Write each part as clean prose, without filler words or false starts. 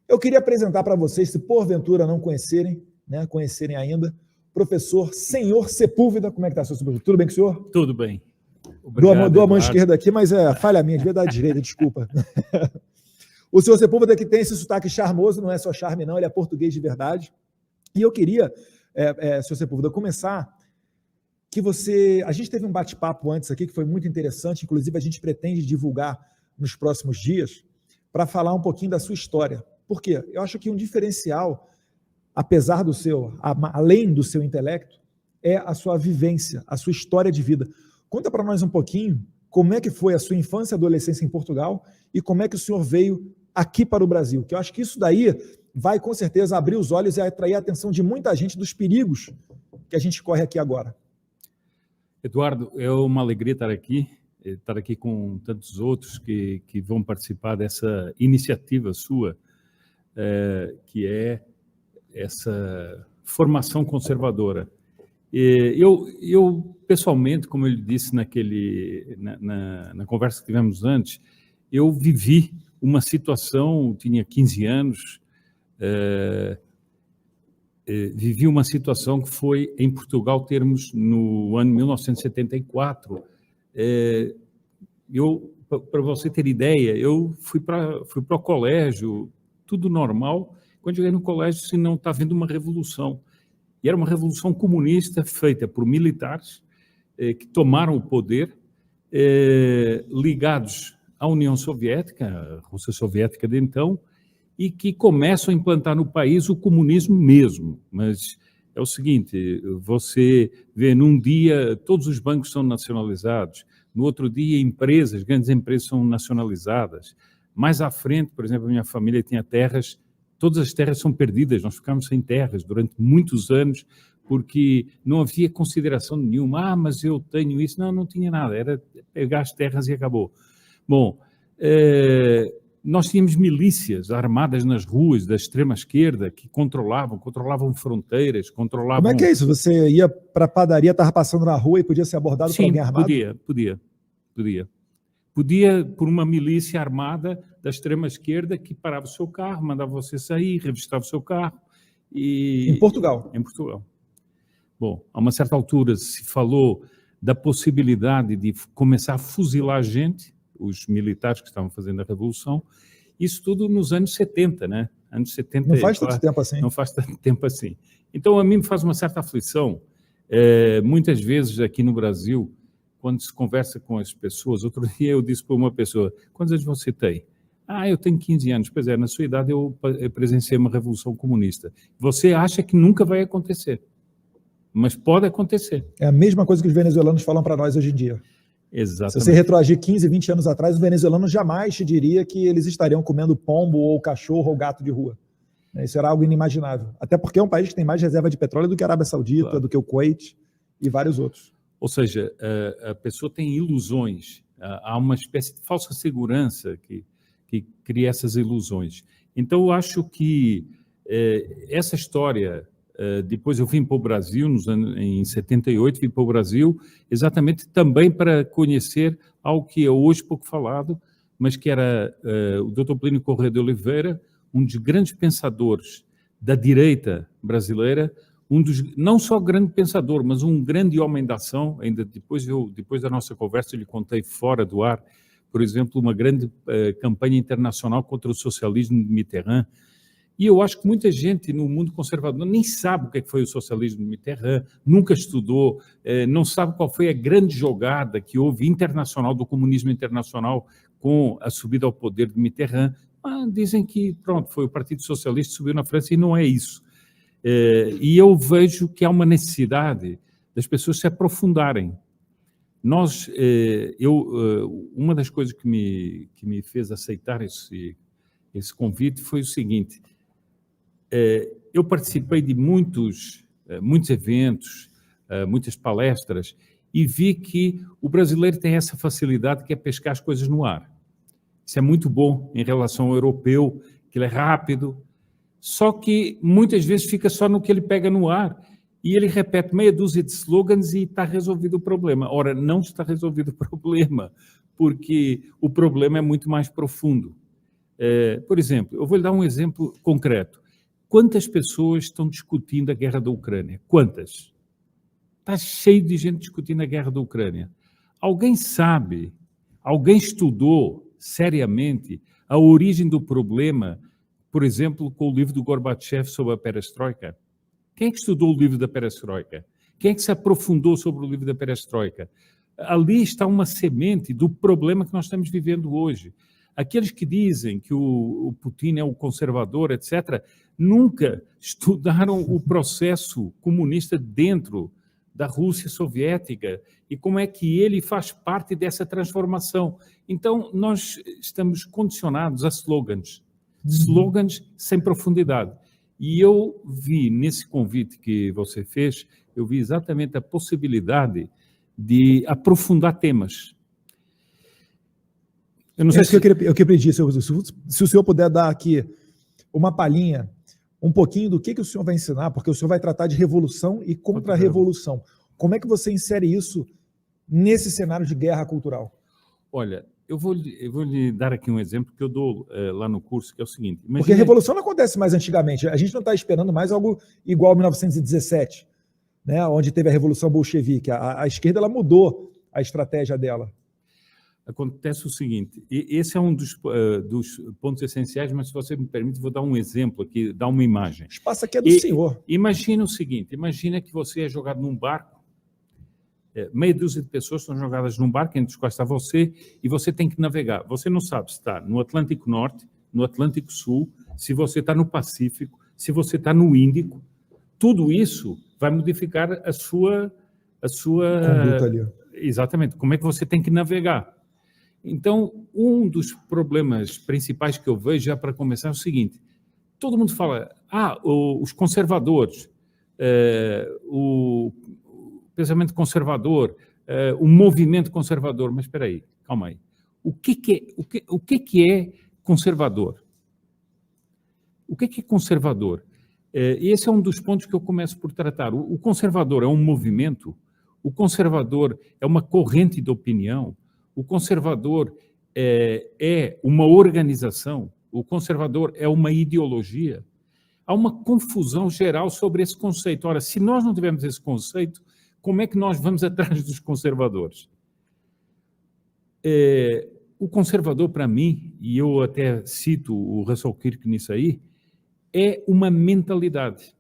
Eu queria apresentar para vocês, se porventura não conhecerem, né, conhecerem ainda, professor Senhor Sepúlveda. Como é que está, senhor Sepúlveda? Tudo bem com o senhor? Tudo bem. Obrigado, dou a mão esquerda aqui, mas é falha minha, devia dar a direita, desculpa. O senhor Sepúlveda que tem esse sotaque charmoso, não é só charme não, ele é português de verdade. E eu queria, senhor Sepúlveda, começar que você... A gente teve um bate-papo antes aqui que foi muito interessante, inclusive a gente pretende divulgar nos próximos dias, para falar um pouquinho da sua história. Por quê? Eu acho que um diferencial, apesar do seu, além do seu intelecto, é a sua vivência, a sua história de vida. Conta para nós um pouquinho como é que foi a sua infância e adolescência em Portugal e como é que o senhor veio aqui para o Brasil, que eu acho que isso daí vai com certeza abrir os olhos e atrair a atenção de muita gente dos perigos que a gente corre aqui agora. Eduardo, é uma alegria estar aqui com tantos outros que vão participar dessa iniciativa sua, que é essa formação conservadora. Eu pessoalmente, como eu disse na conversa que tivemos antes, eu vivi uma situação, tinha 15 anos, vivi uma situação que foi em Portugal, termos no ano 1974. Para você ter ideia, eu fui para o colégio, tudo normal. Quando cheguei no colégio, se não está havendo uma revolução. E era uma revolução comunista feita por militares que tomaram o poder, ligados à União Soviética, a Rússia Soviética de então, e que começam a implantar no país o comunismo mesmo. Mas é o seguinte, você vê num dia todos os bancos são nacionalizados, no outro dia empresas, grandes empresas são nacionalizadas. Mais à frente, por exemplo, a minha família tinha terras, todas as terras são perdidas, nós ficamos sem terras durante muitos anos, porque não havia consideração nenhuma. Mas eu tenho isso. Não tinha nada, era pegar as terras e acabou. Bom, nós tínhamos milícias armadas nas ruas da extrema-esquerda que controlavam fronteiras, controlavam... Como é que é isso? Você ia para a padaria, estava passando na rua e podia ser abordado por alguém armado? Podia por uma milícia armada da extrema-esquerda que parava o seu carro, mandava você sair, revistava o seu carro. Em Portugal? Em Portugal. Bom, a uma certa altura se falou da possibilidade de começar a fuzilar gente, os militares que estavam fazendo a Revolução, isso tudo nos anos 70, né? Anos 70, não faz tanto tempo assim. Não faz tanto tempo assim. Então, a mim me faz uma certa aflição. Muitas vezes aqui no Brasil, quando se conversa com as pessoas, outro dia eu disse para uma pessoa, quantos anos você tem? Eu tenho 15 anos. Pois é, na sua idade eu presenciei uma revolução comunista. Você acha que nunca vai acontecer, mas pode acontecer. É a mesma coisa que os venezuelanos falam para nós hoje em dia. Exatamente. Se você retroagir 15, 20 anos atrás, o venezuelano jamais te diria que eles estariam comendo pombo ou cachorro ou gato de rua. Isso era algo inimaginável. Até porque é um país que tem mais reserva de petróleo do que a Arábia Saudita, claro, do que o Kuwait e vários outros. Ou seja, a pessoa tem ilusões, há uma espécie de falsa segurança que cria essas ilusões. Então, eu acho que essa história... Depois eu vim para o Brasil, em 78, vim para o Brasil, exatamente também para conhecer algo que é hoje pouco falado, mas que era o Dr. Plínio Corrêa de Oliveira, um dos grandes pensadores da direita brasileira, não só grande pensador, mas um grande homem da ação. Ainda depois da nossa conversa, eu lhe contei fora do ar, por exemplo, uma grande campanha internacional contra o socialismo de Mitterrand. E eu acho que muita gente no mundo conservador nem sabe o que foi o socialismo de Mitterrand, nunca estudou, não sabe qual foi a grande jogada que houve internacional, do comunismo internacional, com a subida ao poder de Mitterrand. Dizem que, pronto, foi o Partido Socialista que subiu na França, e não é isso. E eu vejo que há uma necessidade das pessoas se aprofundarem. Uma das coisas que me fez aceitar esse convite foi o seguinte: eu participei de muitos eventos, muitas palestras, e vi que o brasileiro tem essa facilidade que é pescar as coisas no ar. Isso é muito bom em relação ao europeu, que ele é rápido, só que muitas vezes fica só no que ele pega no ar, e ele repete meia dúzia de slogans e está resolvido o problema. Ora, não está resolvido o problema, porque o problema é muito mais profundo. Por exemplo, eu vou lhe dar um exemplo concreto. Quantas pessoas estão discutindo a guerra da Ucrânia? Quantas? Está cheio de gente discutindo a guerra da Ucrânia. Alguém sabe, alguém estudou seriamente a origem do problema, por exemplo, com o livro do Gorbachev sobre a perestroika? Quem é que estudou o livro da perestroika? Quem é que se aprofundou sobre o livro da perestroika? Ali está uma semente do problema que nós estamos vivendo hoje. Aqueles que dizem que o Putin é o conservador, etc., nunca estudaram o processo comunista dentro da Rússia soviética e como é que ele faz parte dessa transformação. Então, nós estamos condicionados a slogans sem profundidade. E eu vi, nesse convite que você fez, eu vi exatamente a possibilidade de aprofundar temas. Eu não sei se eu queria pedir, se o senhor puder dar aqui uma palhinha, um pouquinho do que o senhor vai ensinar, porque o senhor vai tratar de revolução e contra-revolução. Como é que você insere isso nesse cenário de guerra cultural? Olha, eu vou lhe dar aqui um exemplo que eu dou lá no curso, que é o seguinte. Porque a revolução não acontece mais antigamente. A gente não está esperando mais algo igual a 1917, né, onde teve a Revolução Bolchevique. A esquerda ela mudou a estratégia dela. Acontece o seguinte, esse é um dos pontos essenciais, mas se você me permite, vou dar um exemplo aqui, dar uma imagem. O espaço aqui é do senhor. Imagina o seguinte, imagina que você é jogado num barco, meia dúzia de pessoas estão jogadas num barco, entre os quais está você, e você tem que navegar. Você não sabe se está no Atlântico Norte, no Atlântico Sul, se você está no Pacífico, se você está no Índico. Tudo isso vai modificar a sua conduta ali. Exatamente, como é que você tem que navegar. Então, um dos problemas principais que eu vejo, já para começar, é o seguinte: todo mundo fala, os conservadores, o pensamento conservador, o movimento conservador, mas espera aí, calma aí. O que é conservador? O que é conservador? Esse é um dos pontos que eu começo por tratar. O conservador é um movimento, o conservador é uma corrente de opinião, o conservador é uma organização, o conservador é uma ideologia. Há uma confusão geral sobre esse conceito. Ora, se nós não tivermos esse conceito, como é que nós vamos atrás dos conservadores? O conservador, para mim, e eu até cito o Russell Kirk nisso aí, é uma mentalidade.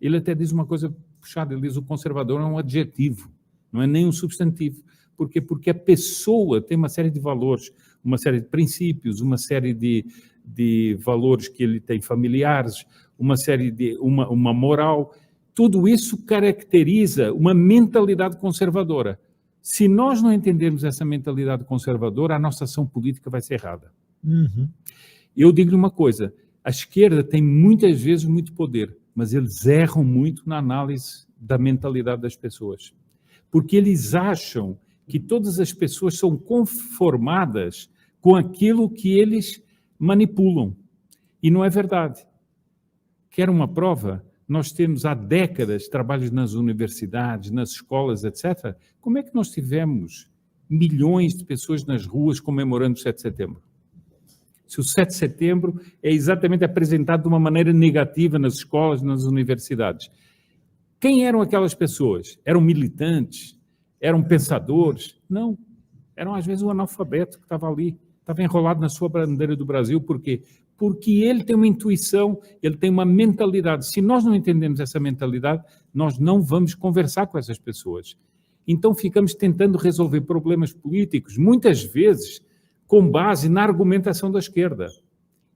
Ele até diz uma coisa puxada, ele diz que o conservador é um adjetivo, não é nem um substantivo. Por quê? Porque a pessoa tem uma série de valores, uma série de princípios, uma série de valores que ele tem familiares, uma série de uma moral. Tudo isso caracteriza uma mentalidade conservadora. Se nós não entendermos essa mentalidade conservadora, a nossa ação política vai ser errada. Uhum. Eu digo-lhe uma coisa, a esquerda tem muitas vezes muito poder, mas eles erram muito na análise da mentalidade das pessoas. Porque eles acham que todas as pessoas são conformadas com aquilo que eles manipulam. E não é verdade. Quer uma prova? Nós temos há décadas trabalhos nas universidades, nas escolas, etc. Como é que nós tivemos milhões de pessoas nas ruas comemorando o 7 de setembro? Se o 7 de setembro é exatamente apresentado de uma maneira negativa nas escolas, nas universidades. Quem eram aquelas pessoas? Eram militantes? Eram pensadores? Não. Eram, às vezes, um analfabeto que estava ali, estava enrolado na sua bandeira do Brasil. Por quê? Porque ele tem uma intuição, ele tem uma mentalidade. Se nós não entendemos essa mentalidade, nós não vamos conversar com essas pessoas. Então, ficamos tentando resolver problemas políticos, muitas vezes, com base na argumentação da esquerda.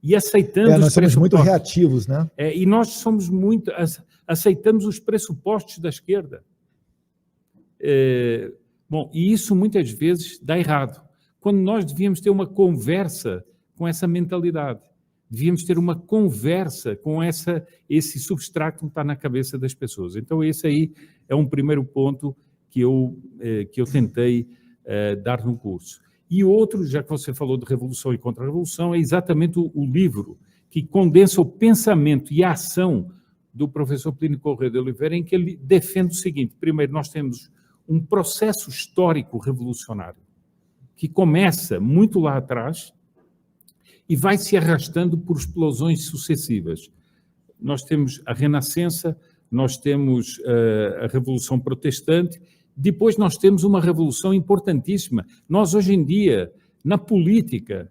E aceitando nós somos muito reativos, né? E nós somos muito... aceitamos os pressupostos da esquerda. Bom, e isso muitas vezes dá errado. Quando nós devíamos ter uma conversa com essa mentalidade, devíamos ter uma conversa com esse substrato que está na cabeça das pessoas. Então, esse aí é um primeiro ponto que eu tentei dar no curso. E outro, já que você falou de revolução e contra-revolução, é exatamente o livro que condensa o pensamento e a ação do professor Plínio Corrêa de Oliveira, em que ele defende o seguinte: primeiro, nós temos um processo histórico revolucionário que começa muito lá atrás e vai se arrastando por explosões sucessivas. Nós temos a Renascença, nós temos a Revolução Protestante, depois nós temos uma revolução importantíssima. Nós, hoje em dia, na política,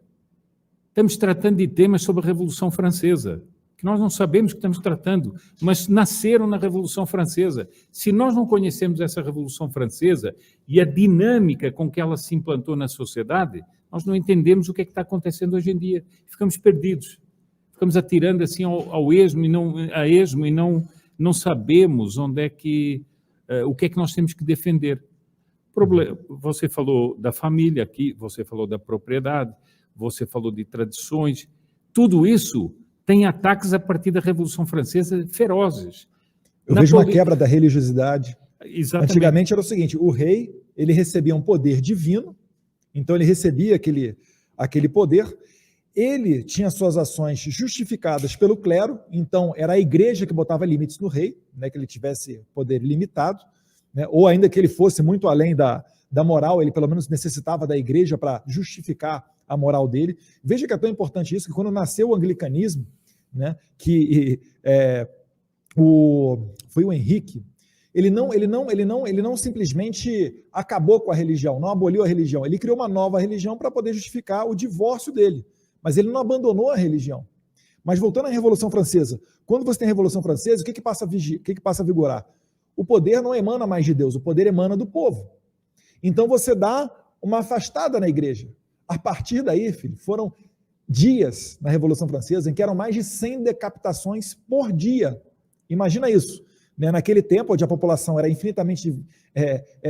estamos tratando de temas sobre a Revolução Francesa, que nós não sabemos que estamos tratando, mas nasceram na Revolução Francesa. Se nós não conhecemos essa Revolução Francesa e a dinâmica com que ela se implantou na sociedade, nós não entendemos o que é que está acontecendo hoje em dia. Ficamos perdidos, ficamos atirando assim ao esmo e não sabemos onde é que, o que é que nós temos que defender. Você falou da família aqui, você falou da propriedade, você falou de tradições, tudo isso tem ataques a partir da Revolução Francesa ferozes. Eu vejo uma quebra da religiosidade. Exatamente. Antigamente era o seguinte, o rei ele recebia um poder divino, então ele recebia aquele poder, ele tinha suas ações justificadas pelo clero, então era a igreja que botava limites no rei, né, que ele tivesse poder limitado, né, ou ainda que ele fosse muito além da moral, ele pelo menos necessitava da igreja para justificar a moral dele. Veja que é tão importante isso, que quando nasceu o anglicanismo, né, que foi o Henrique, ele não simplesmente acabou com a religião, não aboliu a religião, ele criou uma nova religião para poder justificar o divórcio dele, mas ele não abandonou a religião. Mas voltando à Revolução Francesa, quando você tem a Revolução Francesa, o que passa a vigorar? O poder não emana mais de Deus, o poder emana do povo. Então você dá uma afastada na igreja. A partir daí, filho, foram dias na Revolução Francesa em que eram mais de 100 decapitações por dia. Imagina isso. Né? Naquele tempo, onde a população era infinitamente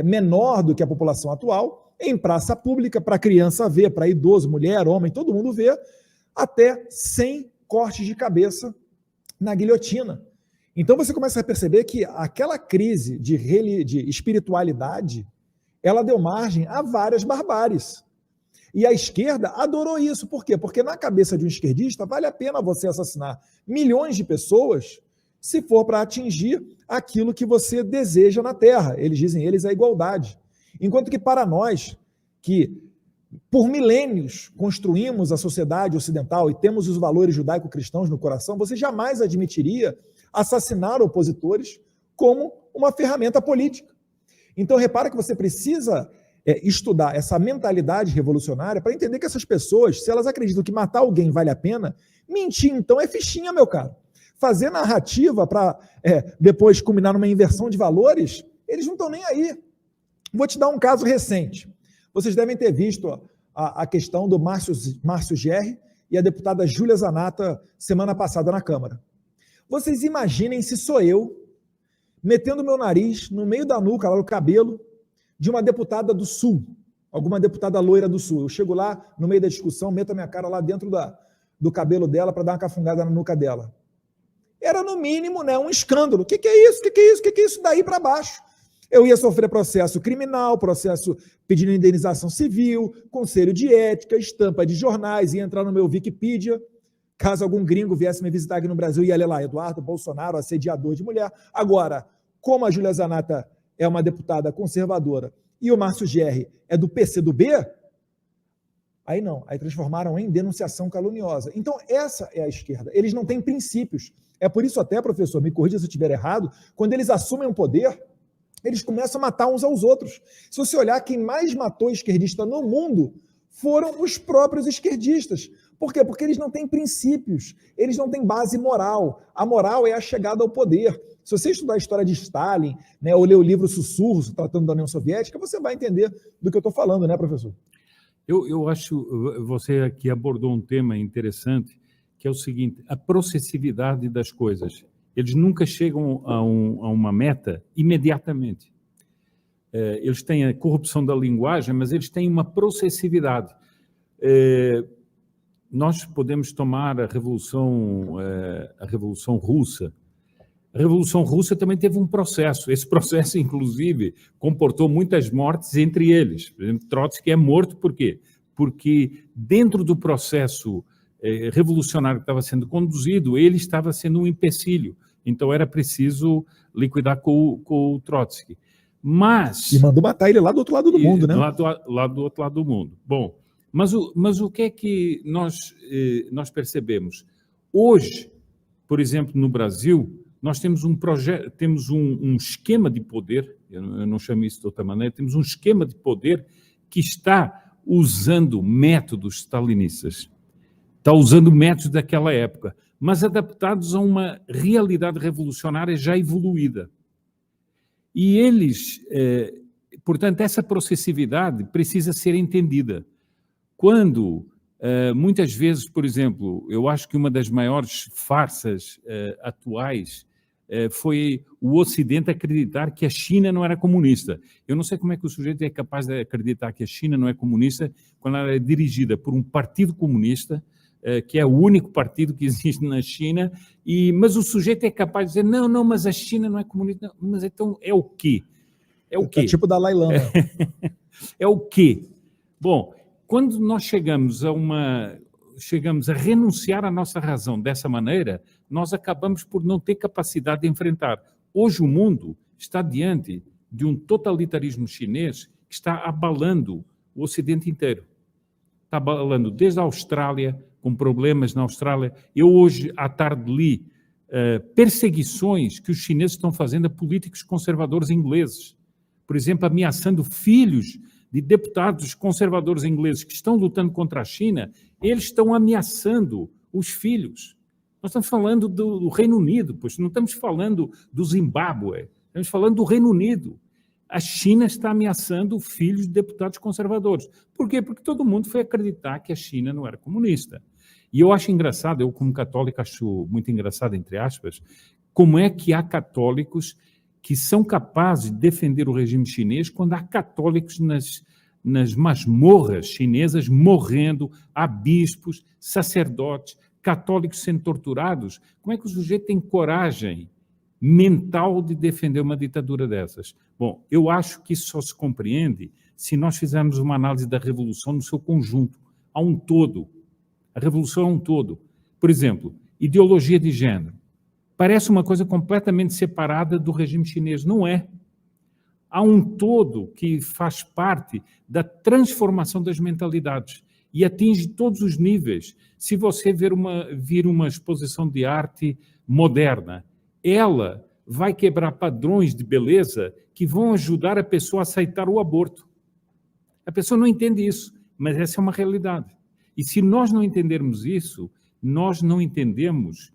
menor do que a população atual, em praça pública, para criança ver, para idoso, mulher, homem, todo mundo ver, até 100 cortes de cabeça na guilhotina. Então você começa a perceber que aquela crise de espiritualidade, ela deu margem a várias barbáries. E a esquerda adorou isso. Por quê? Porque na cabeça de um esquerdista vale a pena você assassinar milhões de pessoas se for para atingir aquilo que você deseja na Terra. Eles dizem, a igualdade. Enquanto que para nós, que por milênios construímos a sociedade ocidental e temos os valores judaico-cristãos no coração, você jamais admitiria assassinar opositores como uma ferramenta política. Então repara que você precisa estudar essa mentalidade revolucionária para entender que essas pessoas, se elas acreditam que matar alguém vale a pena, mentir então é fichinha, meu caro. Fazer narrativa para depois culminar numa inversão de valores, eles não estão nem aí. Vou te dar um caso recente. Vocês devem ter visto a questão do Márcio Gerri e a deputada Júlia Zanatta semana passada na Câmara. Vocês imaginem se sou eu metendo meu nariz no meio da nuca, lá no cabelo, de uma deputada do Sul, alguma deputada loira do Sul. Eu chego lá, no meio da discussão, meto a minha cara lá dentro do cabelo dela para dar uma cafungada na nuca dela. Era, no mínimo, né, um escândalo. O que é isso? O que é isso daí para baixo? Eu ia sofrer processo criminal, processo pedindo indenização civil, conselho de ética, estampa de jornais, ia entrar no meu Wikipedia. Caso algum gringo viesse me visitar aqui no Brasil, ia ler lá, Eduardo Bolsonaro, assediador de mulher. Agora, como a Júlia Zanatta é uma deputada conservadora e o Márcio Gerri é do PCdoB, aí não, aí transformaram em denunciação caluniosa. Então, essa é a esquerda. Eles não têm princípios. É por isso até, professor, me corrija se eu estiver errado, quando eles assumem o poder, eles começam a matar uns aos outros. Se você olhar, quem mais matou esquerdista no mundo foram os próprios esquerdistas. Por quê? Porque eles não têm princípios, eles não têm base moral. A moral é a chegada ao poder. Se você estudar a história de Stalin, né, ou ler o livro Sussurros, tratando da União Soviética, você vai entender do que eu estou falando, né, professor? Eu acho, você aqui abordou um tema interessante, que é o seguinte, a processividade das coisas. Eles nunca chegam a uma meta imediatamente. Eles têm a corrupção da linguagem, mas eles têm uma processividade. Nós podemos tomar a Revolução Russa. A Revolução Russa também teve um processo. Esse processo, inclusive, comportou muitas mortes entre eles. Por exemplo, Trotsky é morto por quê? Porque dentro do processo revolucionário que estava sendo conduzido, ele estava sendo um empecilho. Então era preciso liquidar com o Trotsky. Mas... E mandou matar ele lá do outro lado do mundo, né? Lá do outro lado do mundo. Bom, Mas o que é que nós percebemos? Hoje, por exemplo, no Brasil, nós temos um projeto, temos um esquema de poder, eu não chamo isso de outra maneira, temos um esquema de poder que está usando métodos stalinistas, está usando métodos daquela época, mas adaptados a uma realidade revolucionária já evoluída. E eles, portanto, essa processividade precisa ser entendida. Quando, muitas vezes, por exemplo, eu acho que uma das maiores farsas atuais foi o Ocidente acreditar que a China não era comunista. Eu não sei como é que o sujeito é capaz de acreditar que a China não é comunista quando ela é dirigida por um partido comunista, que é o único partido que existe na China, mas o sujeito é capaz de dizer, não, mas a China não é comunista. Não, mas então é o quê? É o quê? É tipo Dalai Lama. É o quê? Bom, quando nós chegamos a renunciar à nossa razão dessa maneira, nós acabamos por não ter capacidade de enfrentar. Hoje o mundo está diante de um totalitarismo chinês que está abalando o Ocidente inteiro. Está abalando desde a Austrália, com problemas na Austrália. Eu hoje, à tarde, li perseguições que os chineses estão fazendo a políticos conservadores ingleses. Por exemplo, ameaçando filhos de deputados conservadores ingleses que estão lutando contra a China, eles estão ameaçando os filhos. Nós estamos falando do Reino Unido, pois não estamos falando do Zimbábue, estamos falando do Reino Unido. A China está ameaçando filhos de deputados conservadores. Por quê? Porque todo mundo foi acreditar que a China não era comunista. E eu acho engraçado, eu como católico acho muito engraçado, entre aspas, como é que há católicos que são capazes de defender o regime chinês quando há católicos nas masmorras chinesas morrendo, há bispos, sacerdotes, católicos sendo torturados. Como é que o sujeito tem coragem mental de defender uma ditadura dessas? Bom, eu acho que isso só se compreende se nós fizermos uma análise da revolução no seu conjunto, a um todo. A revolução é um todo. Por exemplo, ideologia de gênero. Parece uma coisa completamente separada do regime chinês. Não é. Há um todo que faz parte da transformação das mentalidades e atinge todos os níveis. Se você vir uma exposição de arte moderna, ela vai quebrar padrões de beleza que vão ajudar a pessoa a aceitar o aborto. A pessoa não entende isso, mas essa é uma realidade. E se nós não entendermos isso, nós não entendemos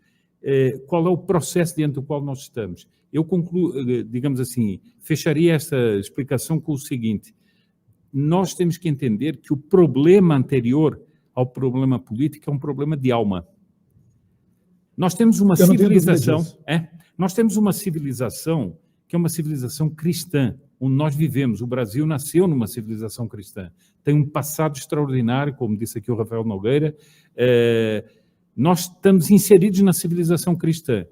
qual é o processo diante do qual nós estamos. Eu concluo, digamos assim, fecharia esta explicação com o seguinte: nós temos que entender que o problema anterior ao problema político é um problema de alma. Nós temos uma civilização, nós temos uma civilização que é uma civilização cristã, onde nós vivemos. O Brasil nasceu numa civilização cristã. Tem um passado extraordinário, como disse aqui o Rafael Nogueira. Nós estamos inseridos na civilização cristã.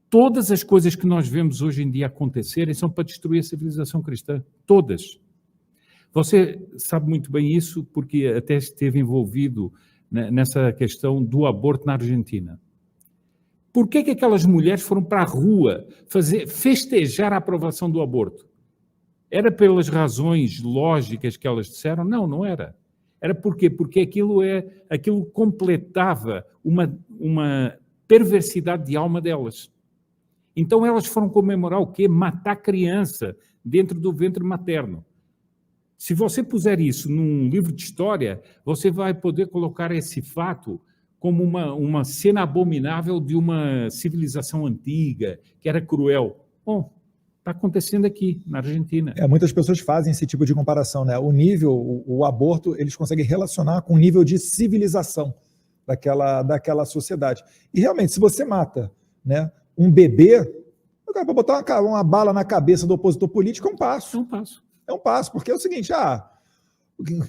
Todas as coisas que nós vemos hoje em dia acontecerem são para destruir a civilização cristã. Todas. Você sabe muito bem isso, porque até esteve envolvido nessa questão do aborto na Argentina. Por que aquelas mulheres foram para a rua festejar a aprovação do aborto? Era pelas razões lógicas que elas disseram? Não, não era. Era por quê? Porque aquilo completava uma perversidade de alma delas. Então elas foram comemorar o quê? Matar criança dentro do ventre materno. Se você puser isso num livro de história, você vai poder colocar esse fato como uma cena abominável de uma civilização antiga, que era cruel. Bom, está acontecendo aqui, na Argentina. Muitas pessoas fazem esse tipo de comparação, né? O nível, o aborto, eles conseguem relacionar com o nível de civilização daquela sociedade. E realmente, se você mata, né, um bebê, o cara vai botar uma bala na cabeça do opositor político, é um passo. É um passo. É um passo, porque é o seguinte,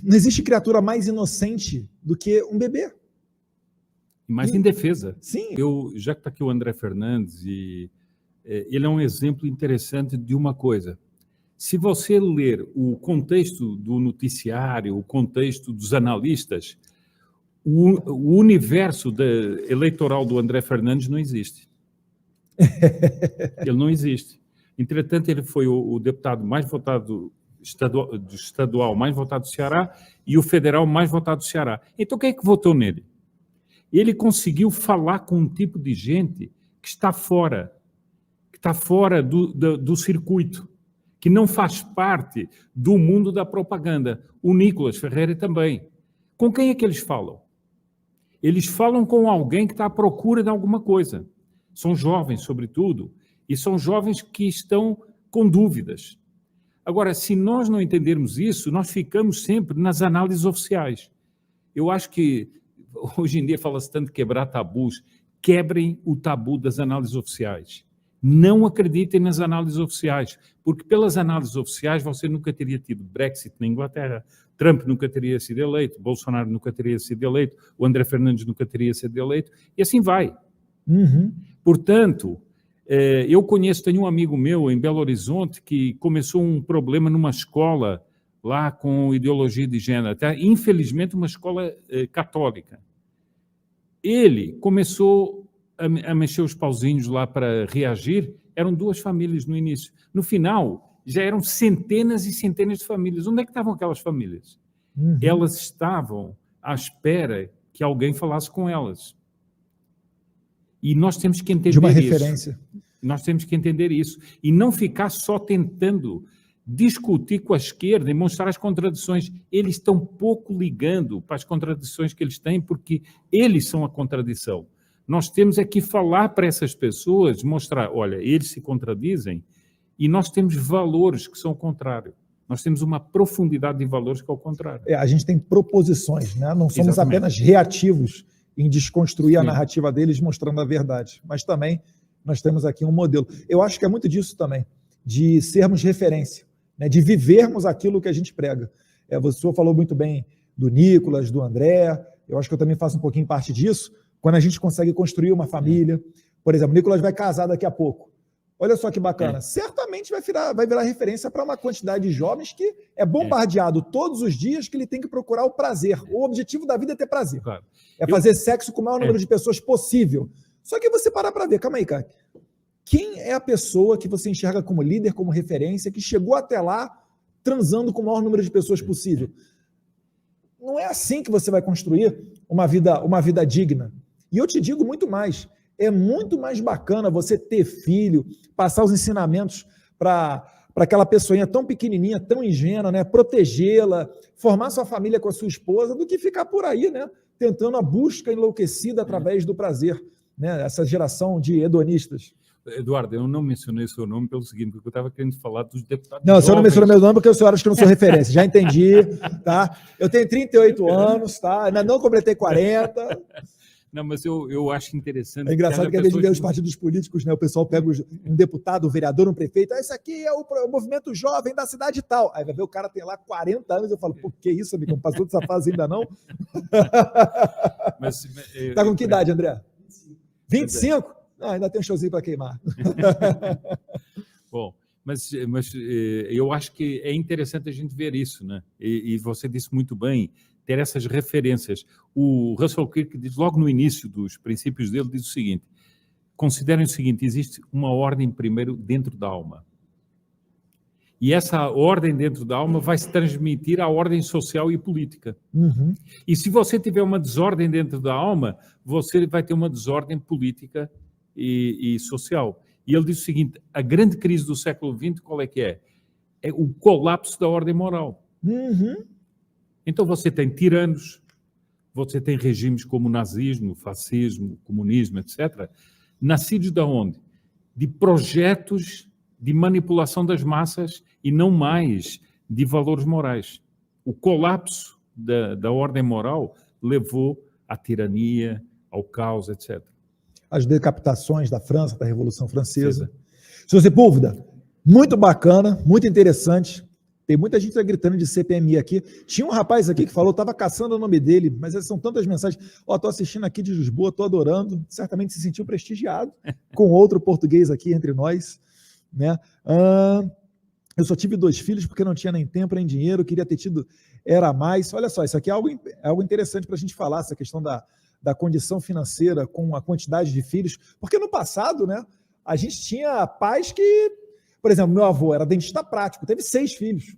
não existe criatura mais inocente do que um bebê. Mais indefesa. Sim. Já que está aqui o André Fernandes, ele é um exemplo interessante de uma coisa. Se você ler o contexto do noticiário, o contexto dos analistas, o universo eleitoral do André Fernandes não existe. Ele não existe. Entretanto, ele foi o deputado mais votado estadual mais votado do Ceará e o federal mais votado do Ceará. Então, quem é que votou nele? Ele conseguiu falar com um tipo de gente que está fora do circuito, que não faz parte do mundo da propaganda. O Nicolas Ferreira também. Com quem é que eles falam? Eles falam com alguém que está à procura de alguma coisa. São jovens, sobretudo, e são jovens que estão com dúvidas. Agora, se nós não entendermos isso, nós ficamos sempre nas análises oficiais. Eu acho que, hoje em dia, fala-se tanto de quebrar tabus. Quebrem o tabu das análises oficiais. Não acreditem nas análises oficiais, porque pelas análises oficiais você nunca teria tido Brexit na Inglaterra, Trump nunca teria sido eleito, Bolsonaro nunca teria sido eleito, o André Fernandes nunca teria sido eleito, e assim vai. Portanto, tenho um amigo meu em Belo Horizonte que começou um problema numa escola lá com ideologia de gênero, até, infelizmente uma escola católica. Ele começou a mexer os pauzinhos lá para reagir, eram 2 famílias no início. No final, já eram centenas e centenas de famílias. Onde é que estavam aquelas famílias? Elas estavam à espera que alguém falasse com elas. E nós temos que entender isso. De uma referência. Nós temos que entender isso. E não ficar só tentando discutir com a esquerda e mostrar as contradições. Eles estão pouco ligando para as contradições que eles têm, porque eles são a contradição. Nós temos é que falar para essas pessoas, mostrar, olha, eles se contradizem e nós temos valores que são o contrário. Nós temos uma profundidade de valores que é o contrário. A gente tem proposições, né? Não somos apenas reativos em desconstruir a narrativa deles mostrando a verdade, mas também nós temos aqui um modelo. Eu acho que é muito disso também, de sermos referência, né? De vivermos aquilo que a gente prega. Você falou muito bem do Nicolas, do André, eu acho que eu também faço um pouquinho parte disso. Quando a gente consegue construir uma família, por exemplo, o Nicolas vai casar daqui a pouco. Olha só que bacana. Certamente vai virar referência para uma quantidade de jovens que é bombardeado todos os dias que ele tem que procurar o prazer. O objetivo da vida é ter prazer. Claro. Fazer sexo com o maior número de pessoas possível. Só que você parar para ver, calma aí, cara. Quem é a pessoa que você enxerga como líder, como referência, que chegou até lá transando com o maior número de pessoas possível? Não é assim que você vai construir uma vida digna. E eu te digo muito mais, é muito mais bacana você ter filho, passar os ensinamentos para aquela pessoinha tão pequenininha, tão ingênua, né? Protegê-la, formar sua família com a sua esposa, do que ficar por aí, né? Tentando a busca enlouquecida através do prazer, né? Essa geração de hedonistas. Eduardo, eu não mencionei o seu nome pelo seguinte, porque eu estava querendo falar dos deputados Não, o senhor não mencionou meu nome porque o senhor acha que eu não sou referência. Já entendi, tá? Eu tenho 38 anos, tá? Ainda não completei 40. Não, mas eu acho interessante... É engraçado que a gente vê os partidos políticos, né? O pessoal pega um deputado, um vereador, um prefeito, esse aqui é o movimento jovem da cidade e tal. Aí vai ver o cara tem lá 40 anos, eu falo, pô, que isso, amigo? Não passou dessa fase ainda não? Tá com que idade, André? 25? Ah, ainda tem um showzinho para queimar. Bom, mas eu acho que é interessante a gente ver isso, né? E você disse muito bem, ter essas referências. O Russell Kirk diz, logo no início dos princípios dele, diz o seguinte, considerem o seguinte, existe uma ordem primeiro dentro da alma. E essa ordem dentro da alma vai se transmitir à ordem social e política. E se você tiver uma desordem dentro da alma, você vai ter uma desordem política e social. E ele diz o seguinte, a grande crise do século XX, qual é que é? É o colapso da ordem moral. Então você tem tiranos, você tem regimes como o nazismo, o fascismo, o comunismo, etc., nascidos de onde? De projetos de manipulação das massas e não mais de valores morais. O colapso da ordem moral levou à tirania, ao caos, etc. As decapitações da França, da Revolução Francesa. Senhor Sepúlveda, muito bacana, muito interessante. Tem muita gente gritando de CPMI aqui. Tinha um rapaz aqui que falou, estava caçando o nome dele, mas são tantas mensagens. Estou assistindo aqui de Lisboa, estou adorando. Certamente se sentiu prestigiado com outro português aqui entre nós. Né? Eu só tive 2 filhos porque não tinha nem tempo nem dinheiro, queria ter tido, era mais. Olha só, isso aqui é algo interessante para a gente falar, essa questão da condição financeira com a quantidade de filhos, porque no passado, né, a gente tinha pais que, por exemplo, meu avô era dentista prático, teve 6 filhos.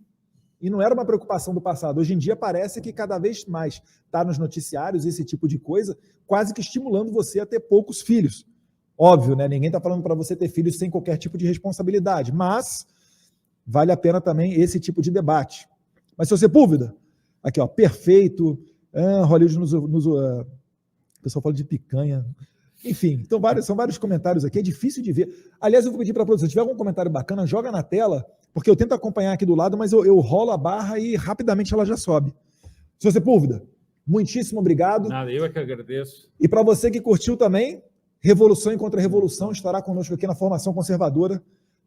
E não era uma preocupação do passado. Hoje em dia parece que cada vez mais está nos noticiários esse tipo de coisa, quase que estimulando você a ter poucos filhos. Óbvio, né? Ninguém está falando para você ter filhos sem qualquer tipo de responsabilidade, mas vale a pena também esse tipo de debate. Mas, seu Sepúlveda, aqui, ó, perfeito. Hollywood o pessoal fala de picanha. Enfim, então são vários comentários aqui, é difícil de ver. Aliás, eu vou pedir para a produção, se tiver algum comentário bacana, joga na tela, porque eu tento acompanhar aqui do lado, mas eu rolo a barra e rapidamente ela já sobe. Seu Sepúlveda, muitíssimo obrigado. Nada, eu é que agradeço. E para você que curtiu também, Revolução e Contra-Revolução estará conosco aqui na Formação Conservadora,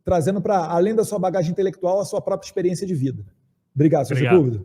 trazendo para, além da sua bagagem intelectual, a sua própria experiência de vida. Obrigado, seu Sepúlveda.